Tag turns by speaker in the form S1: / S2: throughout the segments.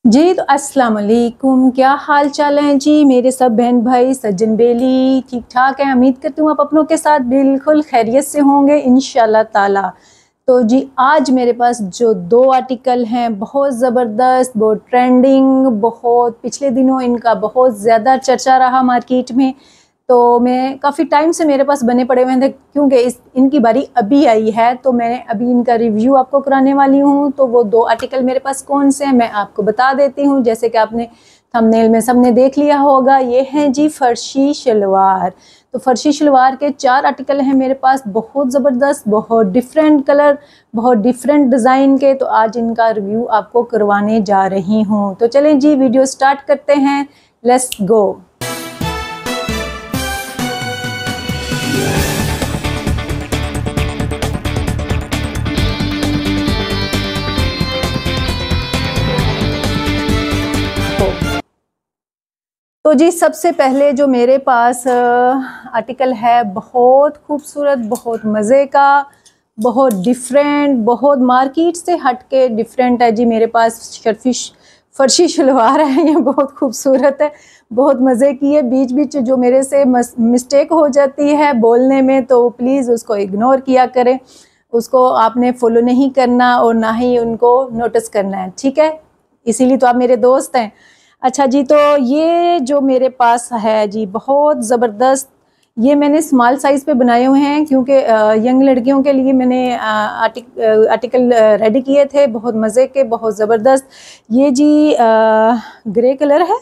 S1: जी तो अस्सलाम वालेकुम, क्या हाल चाल है जी मेरे सब बहन भाई सज्जन बेली। ठीक ठाक है, उम्मीद करती हूँ आप अपनों के साथ बिल्कुल खैरियत से होंगे इंशाल्लाह ताला। तो जी आज मेरे पास जो दो आर्टिकल हैं बहुत ज़बरदस्त, बहुत ट्रेंडिंग, बहुत पिछले दिनों इनका बहुत ज़्यादा चर्चा रहा मार्केट में। तो मैं काफ़ी टाइम से मेरे पास बने पड़े हुए थे क्योंकि इनकी बारी अभी आई है, तो मैंने अभी इनका रिव्यू आपको कराने वाली हूँ। तो वो दो आर्टिकल मेरे पास कौन से हैं मैं आपको बता देती हूँ। जैसे कि आपने थंबनेल में सबने देख लिया होगा, ये हैं जी फर्शी शलवार। तो फर्शी शलवार के 4 आर्टिकल हैं मेरे पास, बहुत ज़बरदस्त, बहुत डिफरेंट कलर, बहुत डिफरेंट डिज़ाइन के। तो आज इनका रिव्यू आपको करवाने जा रही हूँ। तो चलें जी वीडियो स्टार्ट करते हैं, लेट्स गो। तो जी सबसे पहले जो मेरे पास आर्टिकल है, बहुत खूबसूरत, बहुत मज़े का, बहुत डिफरेंट, बहुत मार्केट से हट के डिफरेंट है जी। मेरे पास फर्शी शलवार है, ये बहुत खूबसूरत है, बहुत मज़े की है। बीच बीच जो मेरे से मिस्टेक हो जाती है बोलने में, तो प्लीज़ उसको इग्नोर किया करें। उसको आपने फॉलो नहीं करना और ना ही उनको नोटिस करना है, ठीक है? इसीलिए तो आप मेरे दोस्त हैं। अच्छा जी, तो ये जो मेरे पास है जी बहुत ज़बरदस्त, ये मैंने स्मॉल साइज़ पे बनाए हुए हैं क्योंकि यंग लड़कियों के लिए मैंने आर्टिकल रेडी किए थे, बहुत मज़े के, बहुत ज़बरदस्त। ये जी ग्रे कलर है,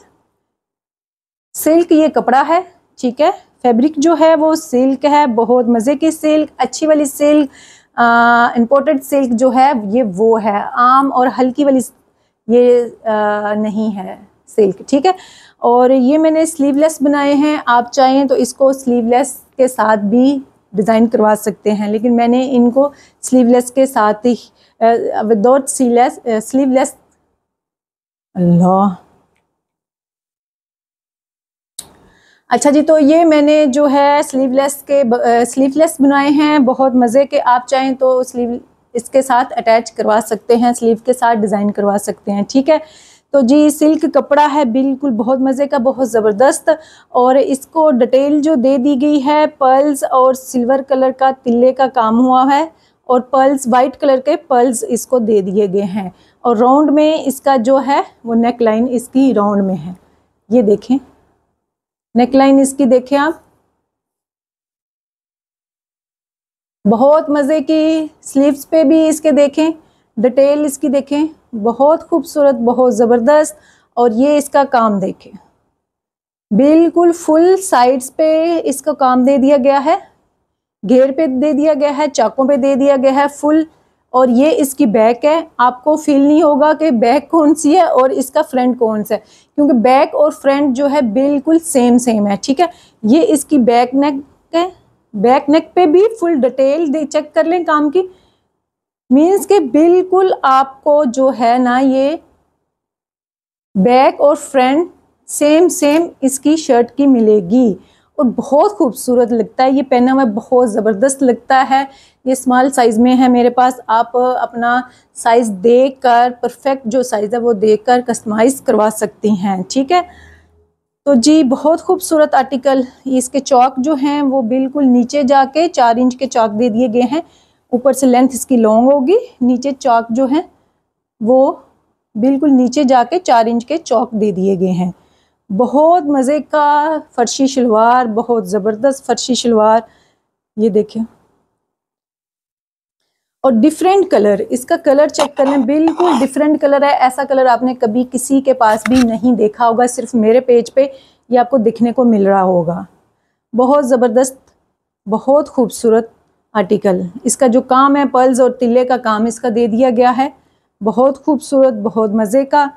S1: सिल्क ये कपड़ा है, ठीक है। फैब्रिक जो है वो सिल्क है, बहुत मज़े की सिल्क, अच्छी वाली सिल्क, इम्पोर्टेड सिल्क जो है ये वो है, आम और हल्की वाली ये नहीं है सिल्क, ठीक है। और ये मैंने स्लीवलेस बनाए हैं, आप चाहें तो इसको स्लीवलेस के साथ भी डिज़ाइन करवा सकते हैं, लेकिन मैंने इनको स्लीवलेस के साथ ही विदाउट स्लीवलेस अल्लाह। अच्छा जी, तो ये मैंने जो है स्लीवलेस बनाए हैं, बहुत मज़े के। आप चाहें तो स्लीव इसके साथ अटैच करवा सकते हैं, स्लीव के साथ डिज़ाइन करवा सकते हैं, ठीक है। तो जी सिल्क कपड़ा है, बिल्कुल बहुत मज़े का, बहुत ज़बरदस्त। और इसको डिटेल जो दे दी गई है, पर्ल्स और सिल्वर कलर का तिल्ले का काम हुआ है, और पर्ल्स वाइट कलर के पर्ल्स इसको दे दिए गए हैं। और राउंड में इसका जो है वो नेक लाइन इसकी राउंड में है, ये देखें नेकलाइन इसकी देखें आप, बहुत मज़े की। स्लीव्स पे भी इसके देखें, डिटेल इसकी देखें, बहुत खूबसूरत, बहुत ज़बरदस्त। और ये इसका काम देखें, बिल्कुल फुल साइड्स पे इसका काम दे दिया गया है, घेर पे दे दिया गया है, चाकों पे दे दिया गया है फुल। और ये इसकी बैक है, आपको फील नहीं होगा कि बैक कौन सी है और इसका फ्रंट कौन सा है, क्योंकि बैक और फ्रंट जो है बिल्कुल सेम है, ठीक है। ये इसकी बैक नेक है, बैक नेक पे भी फुल डिटेल दे चेक कर लें काम की, मीन्स के बिल्कुल आपको जो है ना ये बैक और फ्रंट सेम इसकी शर्ट की मिलेगी। और बहुत खूबसूरत लगता है, ये पहना हुआ बहुत ज़बरदस्त लगता है। ये स्मॉल साइज़ में है मेरे पास, आप अपना साइज़ देखकर, परफेक्ट जो साइज़ है वो देखकर कस्टमाइज़ करवा सकती हैं, ठीक है। तो जी बहुत खूबसूरत आर्टिकल। इसके चौक जो हैं वो बिल्कुल नीचे जाके 4 इंच के चौक दे दिए गए हैं, ऊपर से लेंथ इसकी लॉन्ग होगी, नीचे चौक जो है वो बिल्कुल नीचे जाके 4 इंच के चौक दे दिए गए हैं। बहुत मज़े का फर्शी शलवार, बहुत ज़बरदस्त फर्शी शलवार, ये देखें। और डिफरेंट कलर, इसका कलर चेक करें, बिल्कुल डिफरेंट कलर है। ऐसा कलर आपने कभी किसी के पास भी नहीं देखा होगा, सिर्फ मेरे पेज पे ये आपको दिखने को मिल रहा होगा। बहुत ज़बरदस्त, बहुत खूबसूरत आर्टिकल। इसका जो काम है, पर्ल्स और तिल्ले का काम इसका दे दिया गया है, बहुत खूबसूरत, बहुत मज़े का।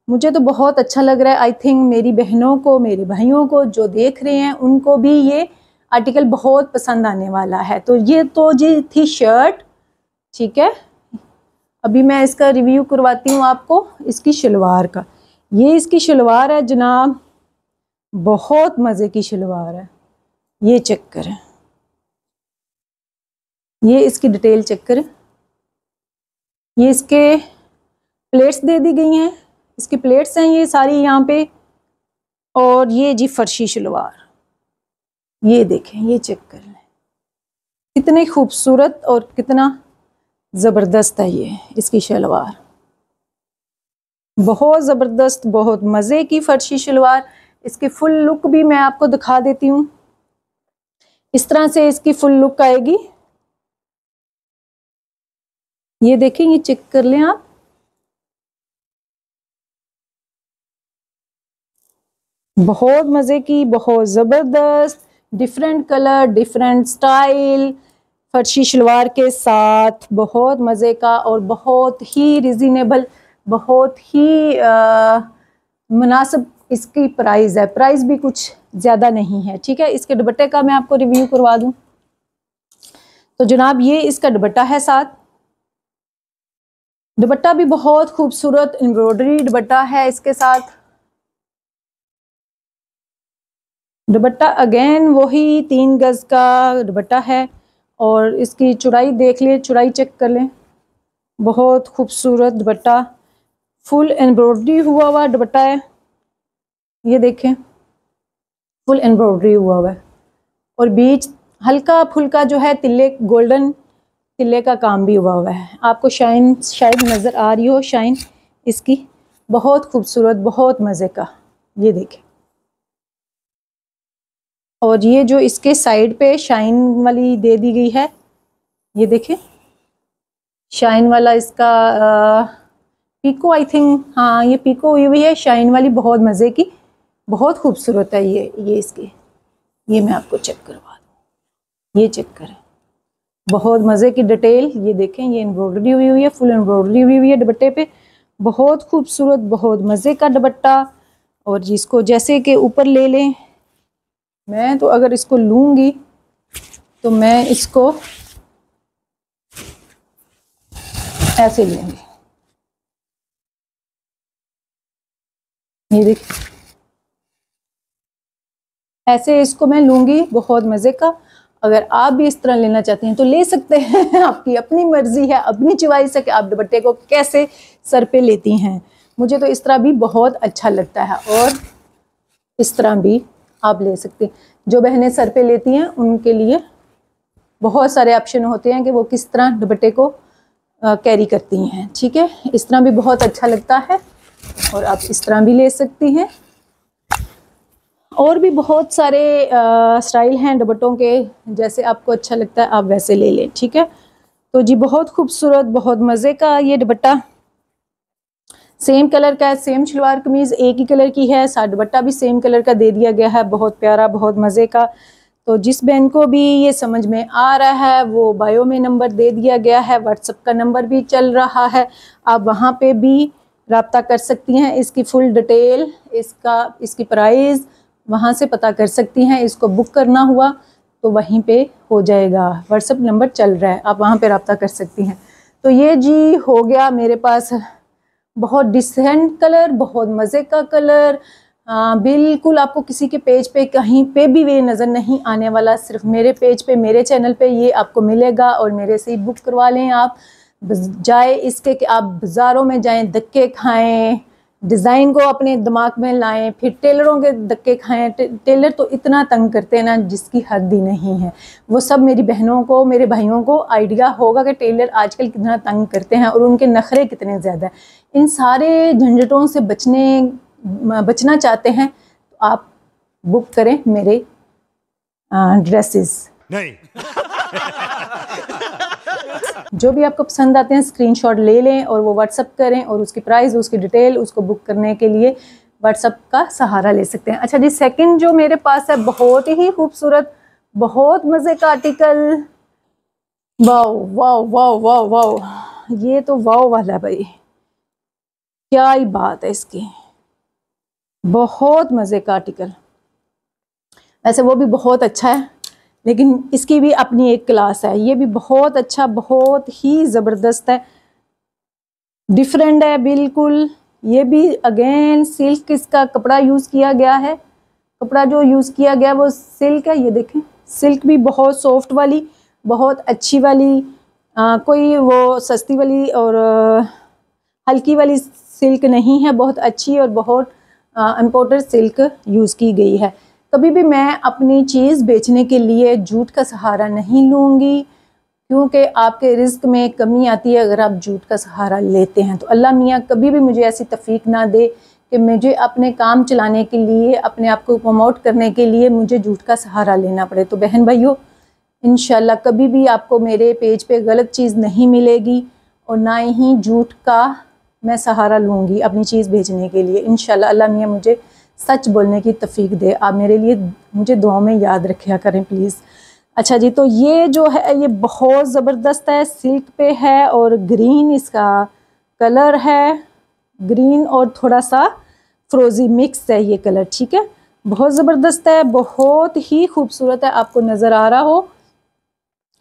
S1: मुझे तो बहुत अच्छा लग रहा है। आई थिंक मेरी बहनों को, मेरे भाइयों को जो देख रहे हैं उनको भी ये आर्टिकल बहुत पसंद आने वाला है। तो ये तो जी थी शर्ट, ठीक है। अभी मैं इसका रिव्यू करवाती हूँ आपको इसकी शलवार का। ये इसकी शलवार है जनाब, बहुत मज़े की शलवार है, ये चेक करें, ये इसकी डिटेल चेक करें। ये इसके प्लेट्स दे दी गई हैं, इसकी प्लेट्स हैं ये सारी यहाँ पे। और ये जी फर्शी शलवार, ये देखें, ये चेक कर लें, कितनी खूबसूरत और कितना ज़बरदस्त है ये इसकी शलवार। बहुत ज़बरदस्त, बहुत मज़े की फर्शी शलवार। इसकी फुल लुक भी मैं आपको दिखा देती हूँ। इस तरह से इसकी फुल लुक आएगी। ये देखें, ये चेक कर लें आप। बहुत मज़े की, बहुत ज़बरदस्त, different colour, different style farshi shalwar के साथ, बहुत मज़े का और बहुत ही रिजनेबल, बहुत ही मुनासिब इसकी प्राइस है। प्राइस भी कुछ ज़्यादा नहीं है, ठीक है। इसके दुपट्टे का मैं आपको रिव्यू करवा दूं तो जनाब ये इसका दुपट्टा है साथ। दुपट्टा भी बहुत खूबसूरत एम्ब्रॉयडरी दुपट्टा है इसके साथ। दुपट्टा अगेन वही 3 गज का दुपट्टा है और इसकी चौड़ाई देख लें, चौड़ाई चेक कर लें। बहुत खूबसूरत दुपट्टा, फुल एम्ब्रॉयडरी हुआ हुआ दुपट्टा है। ये देखें, फुल एम्ब्रॉयडरी हुआ है और बीच हल्का फुल्का जो है तिल्ले, गोल्डन तिल्ले का काम भी हुआ है। आपको शाइन शायद नज़र आ रही हो, शाइन इसकी बहुत खूबसूरत, बहुत मज़े का। ये देखें, और ये जो इसके साइड पे शाइन वाली दे दी गई है, ये देखें शाइन वाला इसका पीको, आई थिंक, हाँ ये पीको हुई हुई है शाइन वाली, बहुत मज़े की, बहुत खूबसूरत है ये इसकी। ये मैं आपको चेक करवा दूँ, ये चेक करें, बहुत मज़े की डिटेल। ये देखें, ये एम्ब्रॉयडरी हुई हुई है, फुल एम्ब्रॉयडरी हुई हुई है दुपट्टे पे। बहुत खूबसूरत, बहुत मज़े का दुपट्टा। और जिसको जैसे कि ऊपर ले लें, मैं तो अगर इसको लूँगी तो मैं इसको ऐसे लूँगी। ये देखिए, ऐसे इसको मैं लूँगी, बहुत मज़े का। अगर आप भी इस तरह लेना चाहते हैं तो ले सकते हैं, आपकी अपनी मर्जी है, अपनी चॉइस है कि आप दुपट्टे को कैसे सर पे लेती हैं। मुझे तो इस तरह भी बहुत अच्छा लगता है और इस तरह भी आप ले सकते हैं। जो बहनें सर पे लेती हैं उनके लिए बहुत सारे ऑप्शन होते हैं कि वो किस तरह दुपट्टे को कैरी करती हैं, ठीक है। इस तरह भी बहुत अच्छा लगता है और आप इस तरह भी ले सकती हैं। और भी बहुत सारे स्टाइल हैं दुपट्टों के, जैसे आपको अच्छा लगता है आप वैसे ले लें, ठीक है। तो जी बहुत खूबसूरत, बहुत मज़े का ये दुपट्टा, सेम कलर का है, सेम शलवार कमीज़ एक ही कलर की है, साथ दुपट्टा भी सेम कलर का दे दिया गया है, बहुत प्यारा, बहुत मज़े का। तो जिस बहन को भी ये समझ में आ रहा है वो बायो में नंबर दे दिया गया है, व्हाट्सएप का नंबर भी चल रहा है, आप वहाँ पे भी रब्ता कर सकती हैं। इसकी फुल डिटेल, इसकी प्राइस वहाँ से पता कर सकती हैं। इसको बुक करना हुआ तो वहीं पे हो जाएगा, व्हाट्सएप नंबर चल रहा है, आप वहाँ पे रब्ता कर सकती हैं। तो ये जी हो गया मेरे पास बहुत डिसेंट कलर, बहुत मज़े का कलर। बिल्कुल आपको किसी के पेज पे कहीं पे भी ये नज़र नहीं आने वाला, सिर्फ मेरे पेज पे, मेरे चैनल पे ये आपको मिलेगा और मेरे से ही बुक करवा लें आप, बजाय इसके कि आप बाज़ारों में जाएं, धक्के खाएं, डिज़ाइन को अपने दिमाग में लाएं, फिर टेलरों के धक्के खाएं। टेलर तो इतना तंग करते हैं ना जिसकी हद ही नहीं है। वो सब मेरी बहनों को, मेरे भाइयों को आइडिया होगा कि टेलर आजकल कितना तंग करते हैं और उनके नखरे कितने ज़्यादा हैं। इन सारे झंझटों से बचना चाहते हैं तो आप बुक करें मेरे ड्रेसेस। नहीं जो भी आपको पसंद आते हैं स्क्रीनशॉट ले लें और वो व्हाट्सअप करें और उसकी प्राइस, उसकी डिटेल, उसको बुक करने के लिए व्हाट्सअप का सहारा ले सकते हैं। अच्छा जी, सेकंड जो मेरे पास है बहुत ही खूबसूरत, बहुत मज़े का article. Wow wow wow wow wow, ये तो वाओ वाला है भाई, क्या ही बात है इसकी, बहुत मज़े का आर्टिकल। वैसे वो भी बहुत अच्छा है लेकिन इसकी भी अपनी एक क्लास है। ये भी बहुत अच्छा, बहुत ही ज़बरदस्त है, डिफरेंट है बिल्कुल। ये भी अगेन सिल्क इसका कपड़ा यूज़ किया गया है, कपड़ा जो यूज़ किया गया वो सिल्क है। ये देखें, सिल्क भी बहुत सॉफ्ट वाली, बहुत अच्छी वाली, कोई वो सस्ती वाली और हल्की वाली सिल्क नहीं है, बहुत अच्छी और बहुत इम्पोर्टेड सिल्क यूज़ की गई है। कभी भी मैं अपनी चीज़ बेचने के लिए जूट का सहारा नहीं लूँगी, क्योंकि आपके रिस्क में कमी आती है अगर आप जूट का सहारा लेते हैं। तो अल्लाह मियाँ कभी भी मुझे ऐसी तौफीक ना दे कि मुझे अपने काम चलाने के लिए, अपने आप को प्रमोट करने के लिए मुझे जूट का सहारा लेना पड़े। तो बहन भाइयों, इंशाल्लाह कभी भी आपको मेरे पेज पे गलत चीज़ नहीं मिलेगी और ना ही जूट का मैं सहारा लूँगी अपनी चीज़ भेजने के लिए। इंशाल्लाह अल्लाह मियाँ मुझे सच बोलने की तौफीक दे। आप मेरे लिए मुझे दुआ में याद रखा करें प्लीज़। अच्छा जी, तो ये जो है ये बहुत ज़बरदस्त है, सिल्क पे है और ग्रीन इसका कलर है, ग्रीन और थोड़ा सा फ्रोज़ी मिक्स है ये कलर, ठीक है। बहुत ज़बरदस्त है, बहुत ही खूबसूरत है, आपको नज़र आ रहा हो।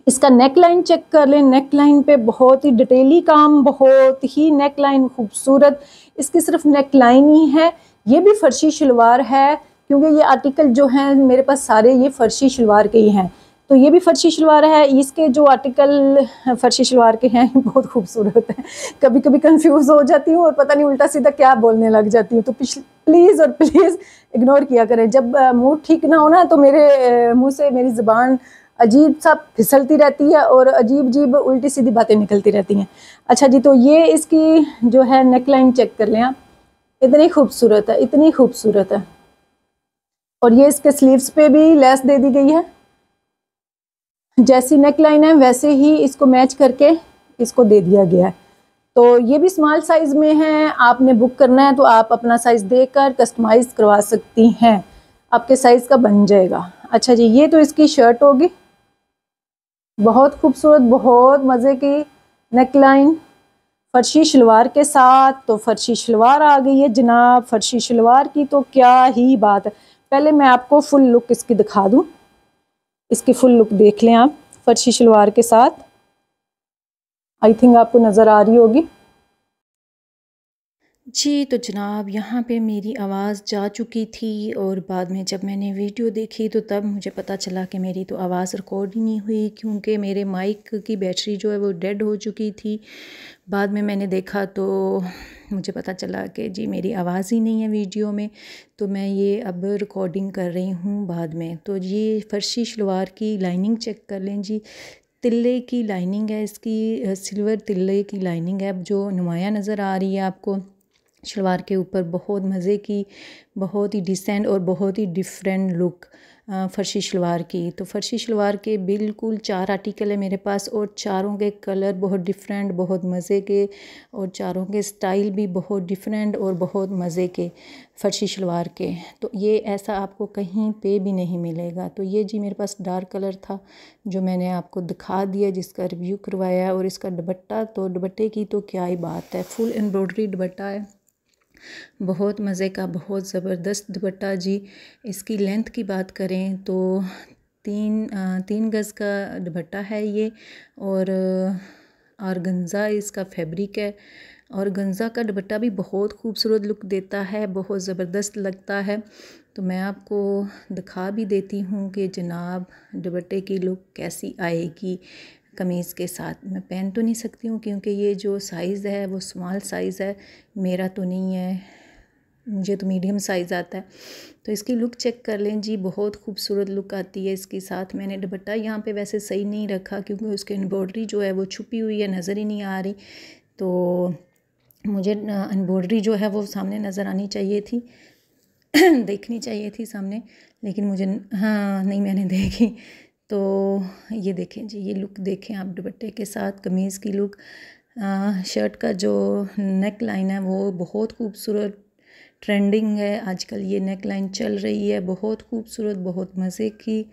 S1: इसका नेक लाइन चेक कर लें, नेक लाइन पे बहुत ही डिटेली काम, बहुत ही नेक लाइन खूबसूरत। इसकी सिर्फ नेक लाइन ही है, ये भी फर्शी शलवार है, क्योंकि ये आर्टिकल जो हैं मेरे पास सारे ये फर्शी शलवार के ही हैं। तो ये भी फर्शी शलवार है। इसके जो आर्टिकल फर्शी शलवार के हैं बहुत खूबसूरत हैं। कभी कभी कंफ्यूज हो जाती हूँ और पता नहीं उल्टा सीधा क्या बोलने लग जाती हूँ। तो प्लीज़ और प्लीज़ इग्नोर किया करें। जब मूड ठीक ना हो ना तो मेरे मुँह से मेरी ज़ुबान अजीब सा फिसलती रहती है और अजीब अजीब उल्टी सीधी बातें निकलती रहती हैं। अच्छा जी, तो ये इसकी जो है नेक लाइन चेक कर लें आप, इतनी खूबसूरत है, इतनी खूबसूरत है। और ये इसके स्लीव्स पे भी लेस दे दी गई है, जैसी नेक लाइन है वैसे ही इसको मैच करके इसको दे दिया गया है। तो ये भी स्मॉल साइज़ में है, आपने बुक करना है तो आप अपना साइज़ देकर कस्टमाइज़ करवा सकती हैं, आपके साइज़ का बन जाएगा। अच्छा जी, ये तो इसकी शर्ट होगी, बहुत खूबसूरत, बहुत मज़े की नेक लाइन फर्शी शलवार के साथ। तो फर्शी शलवार आ गई है जनाब, फर्शी शलवार की तो क्या ही बात है। पहले मैं आपको फुल लुक इसकी दिखा दूँ, इसकी फुल लुक देख लें आप फर्शी शलवार के साथ। आई थिंक आपको नज़र आ रही होगी
S2: जी। तो जनाब यहाँ पे मेरी आवाज़ जा चुकी थी और बाद में जब मैंने वीडियो देखी तो तब मुझे पता चला कि मेरी तो आवाज़ रिकॉर्ड ही नहीं हुई, क्योंकि मेरे माइक की बैटरी जो है वो डेड हो चुकी थी। बाद में मैंने देखा तो मुझे पता चला कि जी मेरी आवाज़ ही नहीं है वीडियो में, तो मैं ये अब रिकॉर्डिंग कर रही हूँ बाद में। तो ये फर्शी शलवार की लाइनिंग चेक कर लें जी, तिल्ले की लाइनिंग है इसकी, सिल्वर तिल्ले की लाइनिंग है जो नुमाया नज़र आ रही है आपको शलवार के ऊपर। बहुत मज़े की, बहुत ही डिसेंट और बहुत ही डिफरेंट लुक फ़र्शी शलवार की। तो फ़र्शी शलवार के बिल्कुल 4 आर्टिकल है मेरे पास और चारों के कलर बहुत डिफरेंट, बहुत मज़े के, और चारों के स्टाइल भी बहुत डिफरेंट और बहुत मज़े के फ़र्शी शलवार के। तो ये ऐसा आपको कहीं पे भी नहीं मिलेगा। तो ये जी मेरे पास डार्क कलर था जो मैंने आपको दिखा दिया, जिसका रिव्यू करवाया है। और इसका दुपट्टा, तो दुपट्टे की तो क्या ही बात है, फुल एम्ब्रॉयडरी दुपट्टा है, बहुत मज़े का, बहुत ज़बरदस्त दुपट्टा जी। इसकी लेंथ की बात करें तो 3 गज़ का दुपट्टा है ये, और ऑर्गेन्जा इसका फैब्रिक है। और गंजा का दुपट्टा भी बहुत खूबसूरत लुक देता है, बहुत ज़बरदस्त लगता है। तो मैं आपको दिखा भी देती हूँ कि जनाब दुपट्टे की लुक कैसी आएगी कमीज़ के साथ। मैं पहन तो नहीं सकती हूँ क्योंकि ये जो साइज़ है वो स्मॉल साइज़ है, मेरा तो नहीं है, मुझे तो मीडियम साइज़ आता है। तो इसकी लुक चेक कर लें जी, बहुत खूबसूरत लुक आती है इसके साथ। मैंने दुपट्टा यहाँ पे वैसे सही नहीं रखा क्योंकि उसकी एम्ब्रॉयडरी जो है वो छुपी हुई है, नज़र ही नहीं आ रही। तो मुझे एम्ब्रॉयडरी जो है वो सामने नज़र आनी चाहिए थी देखनी चाहिए थी सामने, लेकिन मुझे हाँ नहीं मैंने देखी। तो ये देखें जी, ये लुक देखें आप दुपट्टे के साथ कमीज़ की लुक। शर्ट का जो नेक लाइन है वो बहुत खूबसूरत ट्रेंडिंग है आजकल, ये नेक लाइन चल रही है, बहुत खूबसूरत, बहुत मज़े की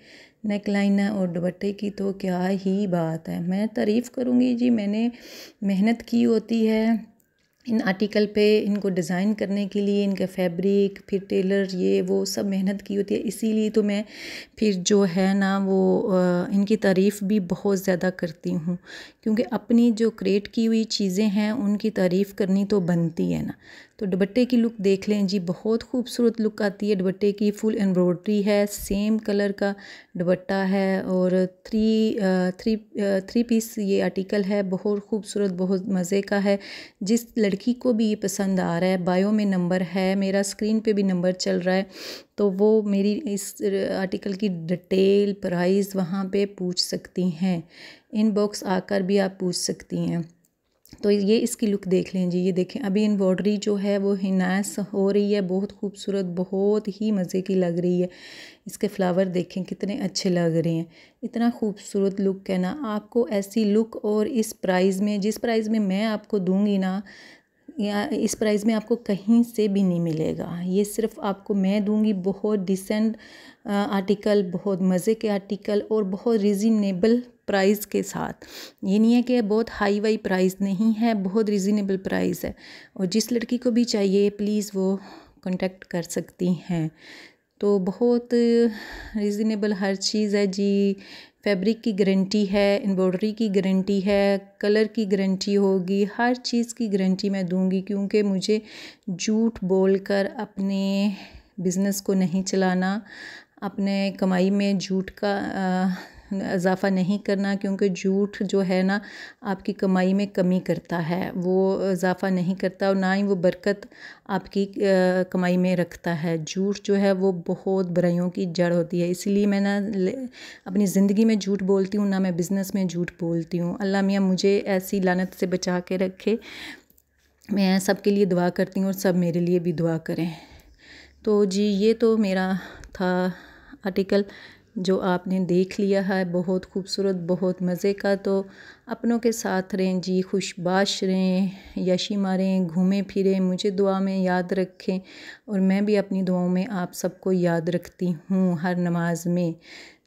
S2: नेक लाइन है। और दुपट्टे की तो क्या ही बात है, मैं तारीफ़ करूँगी जी। मैंने मेहनत की होती है इन आर्टिकल पे, इनको डिज़ाइन करने के लिए, इनका फैब्रिक, फिर टेलर, ये वो सब मेहनत की होती है, इसीलिए तो मैं फिर जो है ना वो इनकी तारीफ़ भी बहुत ज़्यादा करती हूँ, क्योंकि अपनी जो क्रिएट की हुई चीज़ें हैं उनकी तारीफ़ करनी तो बनती है ना। तो दुपट्टे की लुक देख लें जी, बहुत खूबसूरत लुक आती है दुपट्टे की। फुल एम्ब्रॉयडरी है, सेम कलर का दुपट्टा है, और थ्री पीस ये आर्टिकल है, बहुत खूबसूरत, बहुत मज़े का है। जिस लड़की को भी ये पसंद आ रहा है, बायो में नंबर है, मेरा स्क्रीन पे भी नंबर चल रहा है, तो वो मेरी इस आर्टिकल की डिटेल प्राइस वहाँ पे पूछ सकती हैं। इनबॉक्स आकर भी आप पूछ सकती हैं। तो ये इसकी लुक देख लें जी, ये देखें अभी एम्ब्रॉयडरी जो है वो हिनास हो रही है, बहुत खूबसूरत, बहुत ही मज़े की लग रही है। इसके फ्लावर देखें कितने अच्छे लग रहे हैं, इतना खूबसूरत लुक है ना। आपको ऐसी लुक और इस प्राइस में, जिस प्राइस में मैं आपको दूंगी ना, या इस प्राइस में आपको कहीं से भी नहीं मिलेगा। ये सिर्फ आपको मैं दूंगी, बहुत डिसेंट आर्टिकल, बहुत मज़े के आर्टिकल और बहुत रीज़नेबल प्राइस के साथ। ये नहीं है कि बहुत हाई वाई प्राइस नहीं है, बहुत रीज़नेबल प्राइस है। और जिस लड़की को भी चाहिए प्लीज़ वो कांटेक्ट कर सकती हैं। तो बहुत रीज़नेबल हर चीज़ है जी। फैब्रिक की गारंटी है, एम्ब्रॉयडरी की गारंटी है, कलर की गारंटी होगी, हर चीज़ की गारंटी मैं दूंगी, क्योंकि मुझे झूठ बोलकर अपने बिज़नेस को नहीं चलाना, अपने कमाई में झूठ का इजाफ़ा नहीं करना, क्योंकि झूठ जो है ना आपकी कमाई में कमी करता है, वो इजाफ़ा नहीं करता और ना ही वो बरकत आपकी कमाई में रखता है। झूठ जो है वो बहुत बुराइयों की जड़ होती है, इसलिए मैं ना अपनी ज़िंदगी में झूठ बोलती हूँ, ना मैं बिज़नेस में झूठ बोलती हूँ। अल्लाह मियाँ मुझे ऐसी लानत से बचा के रखे। मैं सबके लिए दुआ करती हूँ और सब मेरे लिए भी दुआ करें। तो जी ये तो मेरा था आर्टिकल जो आपने देख लिया है, बहुत खूबसूरत, बहुत मज़े का। तो अपनों के साथ रहें जी, खुशबाश रहें, यशी मारें, घूमें फिरें, मुझे दुआ में याद रखें और मैं भी अपनी दुआओं में आप सबको याद रखती हूँ हर नमाज में।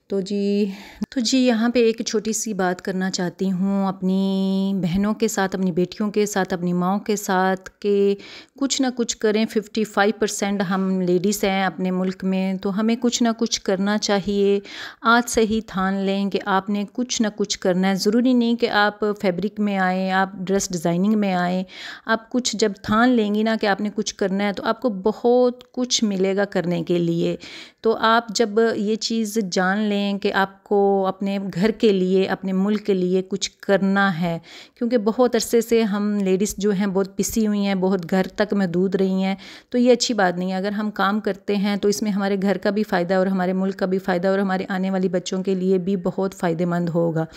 S2: तो जी यहाँ पे एक छोटी सी बात करना चाहती हूँ अपनी बहनों के साथ, अपनी बेटियों के साथ, अपनी माँओं के साथ कि कुछ ना कुछ करें। 55% हम लेडीज़ हैं अपने मुल्क में, तो हमें कुछ ना कुछ करना चाहिए। आज से ही ठान लें कि आपने कुछ ना कुछ करना है। ज़रूरी नहीं कि आप फैब्रिक में आएँ, आप ड्रेस डिज़ाइनिंग में आएँ। आप कुछ जब ठान लेंगी ना कि आपने कुछ करना है, तो आपको बहुत कुछ मिलेगा करने के लिए। तो आप जब ये चीज़ जान लें कि आपको अपने घर के लिए, अपने मुल्क के लिए कुछ करना है, क्योंकि बहुत अरसे से हम लेडीज़ जो हैं बहुत पिसी हुई हैं, बहुत घर तक महदूद रही हैं, तो ये अच्छी बात नहीं है। अगर हम काम करते हैं तो इसमें हमारे घर का भी फ़ायदा और हमारे मुल्क का भी फ़ायदा और हमारे आने वाली बच्चों के लिए भी बहुत फ़ायदेमंद होगा।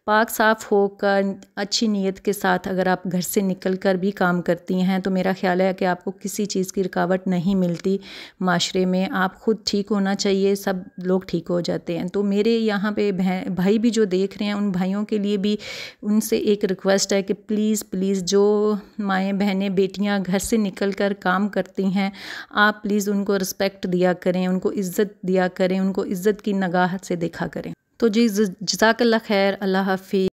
S2: पाक साफ़ होकर अच्छी नीयत के साथ अगर आप घर से निकल कर भी काम करती हैं तो मेरा ख़्याल है कि आपको किसी चीज़ की रुकावट नहीं मिलती माशरे में। आप ख़ुद ठीक होना चाहिए, सब लोग ठीक हो जाते हैं। तो मेरे यहाँ पे भाई भी जो देख रहे हैं, उन भाइयों के लिए भी उनसे एक रिक्वेस्ट है कि प्लीज़ जो माएँ, बहनें, बेटियाँ घर से निकल कर काम करती हैं, आप प्लीज़ उनको रिस्पेक्ट दिया करें, उनको इज़्ज़त दिया करें, उनको इज़्ज़त की निगाह से देखा करें। तो जी जज़ाकल्लाह खैर, अल्लाह हाफ़िज़।